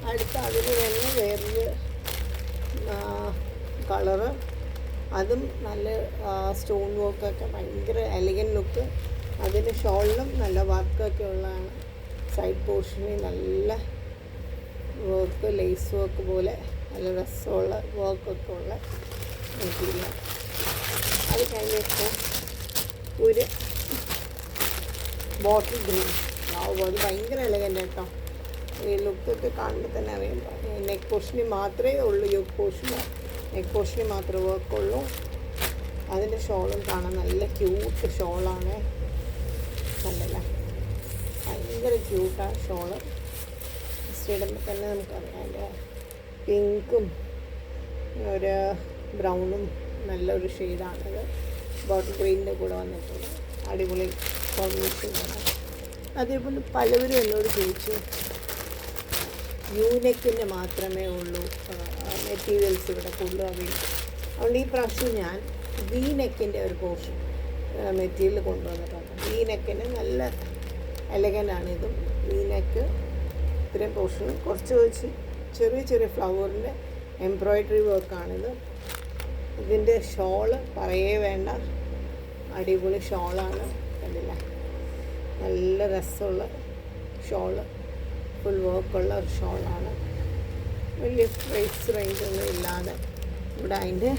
അടുത്ത അതിന് തന്നെ വേറൊരു കളറ്, അതും നല്ല സ്റ്റോൺ വർക്കൊക്കെ ഭയങ്കര എലഗൻ ലുക്ക്. അതിൻ്റെ ഷോളിലും നല്ല വർക്കൊക്കെ ഉള്ളതാണ്. സൈഡ് പോർഷനിൽ നല്ല വർക്ക്, ലേസ് വർക്ക് പോലെ നല്ല രസമുള്ള വർക്കൊക്കെ ഉള്ള മെറ്റീരിയൽ. അത് കഴിഞ്ഞിട്ട് ഒരു ബോട്ടിൽ ഗ്രീൻ. അത് ഭയങ്കര എലഗൻ്റ് കേട്ടോ. ഈ ലുക്കൊക്കെ കാണുമ്പോൾ തന്നെ അറിയാം. നെക്ക് പോർഷനിൽ മാത്രമേ ഉള്ളൂ, യോക്ക് പോർഷന് നെക്ക് പോർഷനിൽ മാത്രമേ വർക്കുള്ളൂ. അതിൻ്റെ ഷോളും കാണാൻ നല്ല ക്യൂട്ട് ഷോളാണ്. കണ്ടല്ലേ, ഭയങ്കര ക്യൂട്ടാണ് ഷോള്. ജസ്റ്റ് ഇടുമ്പോൾ തന്നെ നമുക്കറിയാം അതിൻ്റെ പിങ്കും ഒരു ബ്രൗണും നല്ലൊരു ഷെയ്ഡാണിത്. ബോട്ടിൽ ഗ്രീനിൻ്റെ കൂടെ വന്നിട്ടുണ്ട്. അടിപൊളി കോമ്പിനേഷനാണ്. അതേപോലെ പലവരും എന്നോട് ചോദിച്ചു യൂനെക്കിൻ്റെ മാത്രമേ ഉള്ളൂ മെറ്റീരിയൽസ് ഇവിടെ കൂടുതൽ അവൈലബിൾ. അതുകൊണ്ട് ഈ പ്രാവശ്യം ഞാൻ വി നെക്കിൻ്റെ ഒരു പോർഷൻ മെറ്റീരിയൽ കൊണ്ടുവന്നിട്ടുണ്ട്. വി നെക്കിന് നല്ല എലഗൻ്റാണ് ഇതും. വി നെക്ക് ഇത്രയും പോർഷൻ കുറച്ച് ചെറിയ ചെറിയ ഫ്ലവറിൻ്റെ എംബ്രോയ്ഡറി വർക്കാണിത്. ഇതിൻ്റെ ഷോള് പറയേ വേണ്ട, അടിപൊളി ഷോളാണ്. കണ്ടില്ല, നല്ല രസമുള്ള ഷോള്, ഫുൾ വർക്കുള്ള ഒരു ഷോളാണ്. വലിയ പ്രൈസ് റേഞ്ചൊന്നും ഇല്ലാതെ ഇവിടെ അതിൻ്റെ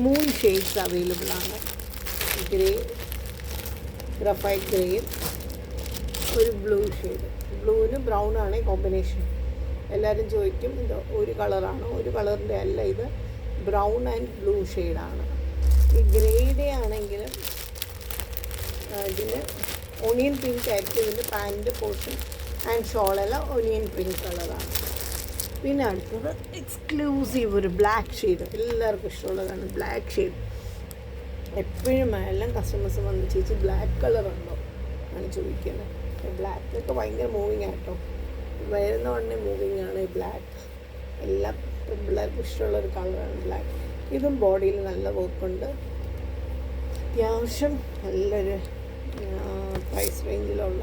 3 ഷെയ്ഡ്സ് അവൈലബിളാണ്. ഗ്രേ, ഗ്രഫൈറ്റ് ഗ്രേയും ഒരു ബ്ലൂ ഷെയ്ഡ്. ബ്ലൂവിന് ബ്രൗണാണ് കോമ്പിനേഷൻ. എല്ലാവരും ചോദിക്കും ഇത് ഒരു കളറാണോ? ഒരു കളറിൻ്റെ അല്ല, ഇത് ബ്രൗൺ ആൻഡ് ബ്ലൂ ഷെയ്ഡാണ്. ഈ ഗ്രേയുടെ ആണെങ്കിൽ ഇതിന് ഓണിയൻ പിങ്ക് ആയിരിക്കും ഇതിൻ്റെ പാൻറ്റ് പോർഷൻ ആൻഡ് ഷോളെല്ലാം ഓണിയൻ പിങ്ക് കളറാണ്. പിന്നെ അടുത്തത് എക്സ്ക്ലൂസീവ് ഒരു ബ്ലാക്ക് ഷെയ്ഡ്. എല്ലാവർക്കും ഇഷ്ടമുള്ളതാണ് ബ്ലാക്ക് ഷെയ്ഡ്. എപ്പോഴും എല്ലാം കസ്റ്റമേഴ്സ് വന്ന് ചേച്ചി ബ്ലാക്ക് കളറുണ്ടോ ആണ് ചോദിക്കുന്നത്. ബ്ലാക്കൊക്കെ ഭയങ്കര മൂവിങ് ആയിട്ടോ, വരുന്ന ഉടനെ മൂവിങ് ആണ് ഈ ബ്ലാക്ക്. എല്ലാ പിള്ളേർക്കും ഇഷ്ടമുള്ളൊരു കളറാണ് ബ്ലാക്ക്. ഇതും ബോഡിയിൽ നല്ല വർക്കുണ്ട്. അത്യാവശ്യം നല്ലൊരു പ്രൈസ് റേഞ്ചിലുള്ള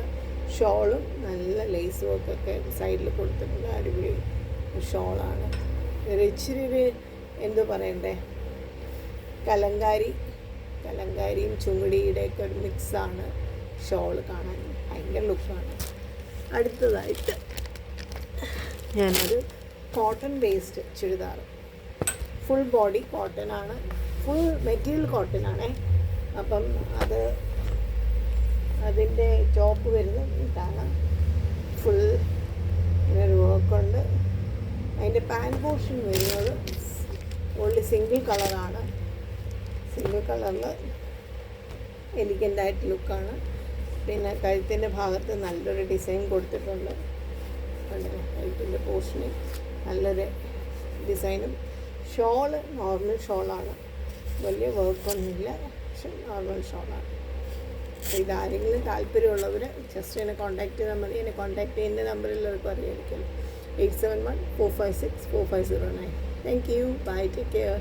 ഷോളും നല്ല ലേസ് വർക്കൊക്കെ സൈഡിൽ കൊടുത്തിട്ടുണ്ട്. അടിപൊളി ഷോളാണ്. ഇച്ചിരി ഒരു എന്തു പറയണ്ടേ, കലങ്കാരിയും ചുങ്ങടിയുടെയൊക്കെ ഒരു മിക്സാണ് ഷോൾ. കാണാൻ ഭയങ്കര ലുക്കാണ്. അടുത്തതായിട്ട് ഞാനൊരു cotton based churidar, full body cotton ആണ്, ഫുൾ മെറ്റീരിയൽ കോട്ടൺ ആണേ. അപ്പം അതിൻ്റെ ടോപ്പ് വരുന്നത് ഇതാണ്. ഫുൾ ഇങ്ങനൊരു വർക്കുണ്ട്. അതിൻ്റെ പാൻറ്റ് പോർഷൻ വരുന്നത് ഓൺലി സിംഗിൾ കളറാണ്. സിംഗിൾ കളറിൽ എലിഗൻ്റായിട്ട് ലുക്കാണ്. പിന്നെ കഴുത്തിൻ്റെ ഭാഗത്ത് നല്ലൊരു ഡിസൈൻ കൊടുത്തിട്ടുണ്ട്. കഴുത്തിൻ്റെ പോർഷനിൽ നല്ലൊരു ഡിസൈനും. ഷോള് നോർമൽ ഷോളാണ്, വലിയ വർക്കൊന്നുമില്ല, പക്ഷെ നോർമൽ ഷോളാണ്. അപ്പോൾ ഇതാരെങ്കിലും താല്പര്യമുള്ളവർ ജസ്റ്റ് എന്നെ കോൺടാക്ട് ചെയ്താൽ മതി. എന്നെ കോൺടാക്ട് ചെയ്യുന്ന നമ്പറിലെല്ലാവർക്കും അറിയായിരിക്കും. 871-456-4509. Thank you. Bye. Take care.